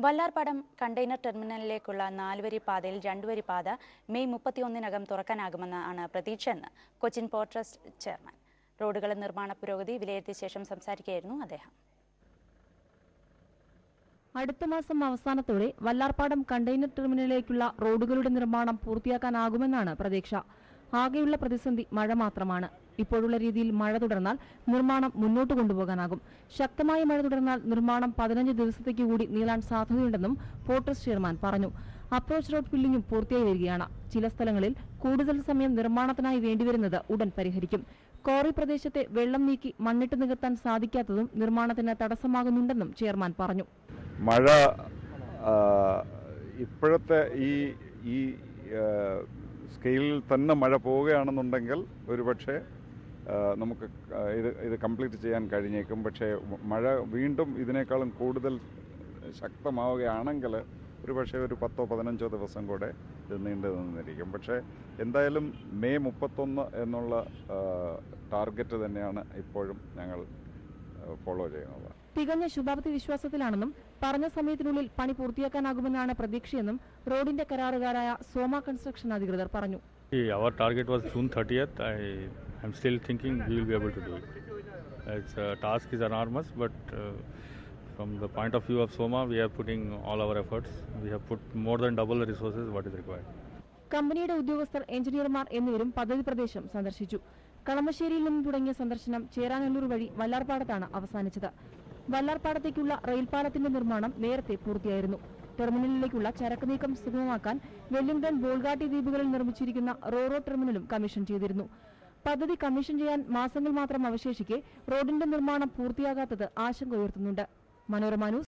Vallarpadam container ടെർമിനലിലേക്കുള്ള 4-വരി പാതയിൽ 2-വരി പാത മെയ് 31-നകം തുറക്കാനാകുമെന്നാണ് പ്രതീക്ഷയെന്ന് കൊച്ചിൻ പോർട്ട് ട്രസ്റ്റ് ചെയർമാൻ. റോഡുകളുടെ നിർമ്മാണ പുരോഗതി വിലയിരുത്തിയ ശേഷം സംസാരിക്കുകയായിരുന്നു അദ്ദേഹം. അടുത്ത മാസം അവസാനത്തോടെ വല്ലാർപാടം കണ്ടെയ്നർ ടെർമിനലിലേക്കുള്ള റോഡുകളുടെ നിർമ്മാണം പൂർത്തിയാക്കാനാകുമെന്നാണ് പ്രതീക്ഷ. ആകെയുള്ള പ്രതിസന്ധി മഴ മാത്രമാണ്. ഇപ്പോഴുള്ള രീതിയിൽ മഴ തുടർന്നാൽ നിർമ്മാണം മുന്നോട്ട് കൊണ്ടുപോകാനാകും. ശക്തമായ മഴ തുടർന്നാൽ നിർമ്മാണം 15 ദിവസത്തേക്ക് കൂടി നീളാൻ സാധ്യതയുണ്ടെന്നും പോർട്ട് ട്രസ്റ്റ് ചെയർമാൻ പറഞ്ഞു. അപ്രോച്ച് റോഡ് ഫില്ലിംഗും പൂർത്തിയായി വരികയാണ്. ചില സ്ഥലങ്ങളിൽ കൂടുതൽ സമയം നിർമ്മാണത്തിനായി വേണ്ടിവരുന്നത് ഉടൻ പരിഹരിക്കും. കോറി പ്രദേശത്തെ വെള്ളം നീക്കി മണ്ണിട്ട് നികത്താൻ സാധിക്കാത്തതും നിർമ്മാണത്തിന് തടസ്സമാകുന്നുണ്ടെന്നും ചെയർമാൻ പറഞ്ഞു. മഴ ഇപ്പോഴത്തെ ഈ സ്കെയിലിൽ തന്നെ മഴ പോവുകയാണെന്നുണ്ടെങ്കിൽ ഒരുപക്ഷെ നമുക്ക് ഇത് കംപ്ലീറ്റ് ചെയ്യാൻ കഴിഞ്ഞേക്കും. പക്ഷേ മഴ വീണ്ടും ഇതിനേക്കാളും കൂടുതൽ ശക്തമാവുകയാണെങ്കിൽ ഒരുപക്ഷെ ഒരു 10-15 ദിവസം കൂടെ ഇത് നീണ്ടു നിന്നിരിക്കും. പക്ഷേ എന്തായാലും മെയ് 31 എന്നുള്ള ടാർഗറ്റ് തന്നെയാണ് ഇപ്പോഴും ഞങ്ങൾ ഫോളോ ചെയ്യുന്നത്. തികഞ്ഞ ശുഭാപ്തി വിശ്വാസത്തിലാണെന്നും പറഞ്ഞ സമയത്തിനുള്ളിൽ പണി പൂർത്തിയാക്കാനാകുമെന്നാണ് പ്രതീക്ഷയെന്നും റോഡിന്റെ കരാറുകാരായ സോമ കൺസ്ട്രക്ഷൻ അധികൃതർ പറഞ്ഞു. Our target was June 30th. I'm still thinking we will be able to do it. Its task is enormous, but from the point of view of Soma, we are putting all our efforts. We have put more than double the resources what is required. കമ്പനിയുടെ ഉദ്യോഗസ്ഥർ, എഞ്ചിനീയർമാർ എന്നിവരും പദ്ധതി പ്രദേശം സന്ദർശിച്ചു. കളമശ്ശേരിയിൽ നിന്നും തുടങ്ങിയ സന്ദർശനം ചേരാനല്ലൂർ വഴി വല്ലാർപാടത്താണ് അവസാനിച്ചത്. വല്ലാർപാടത്തേക്കുള്ള റെയിൽപാലത്തിന്റെ നിർമ്മാണം നേരത്തെ പൂർത്തിയായിരുന്നു. ടെർമിനലിലേക്കുള്ള ചരക്ക് നീക്കം സുഗമമാക്കാൻ വെല്ലിംഗ്ടൺ ബോൾഗാട്ടി ദ്വീപുകളിൽ നിർമ്മിച്ചിരിക്കുന്ന റോറോ ടെർമിനലും കമ്മീഷൻ ചെയ്തിരുന്നു. പദ്ധതി കമ്മീഷൻ ചെയ്യാൻ മാസങ്ങൾ മാത്രം അവശേഷിക്കെ റോഡിന്റെ നിർമ്മാണം പൂർത്തിയാകാത്തത് ആശങ്ക ഉയർത്തുന്നുണ്ട്. മനോരമ ന്യൂസ്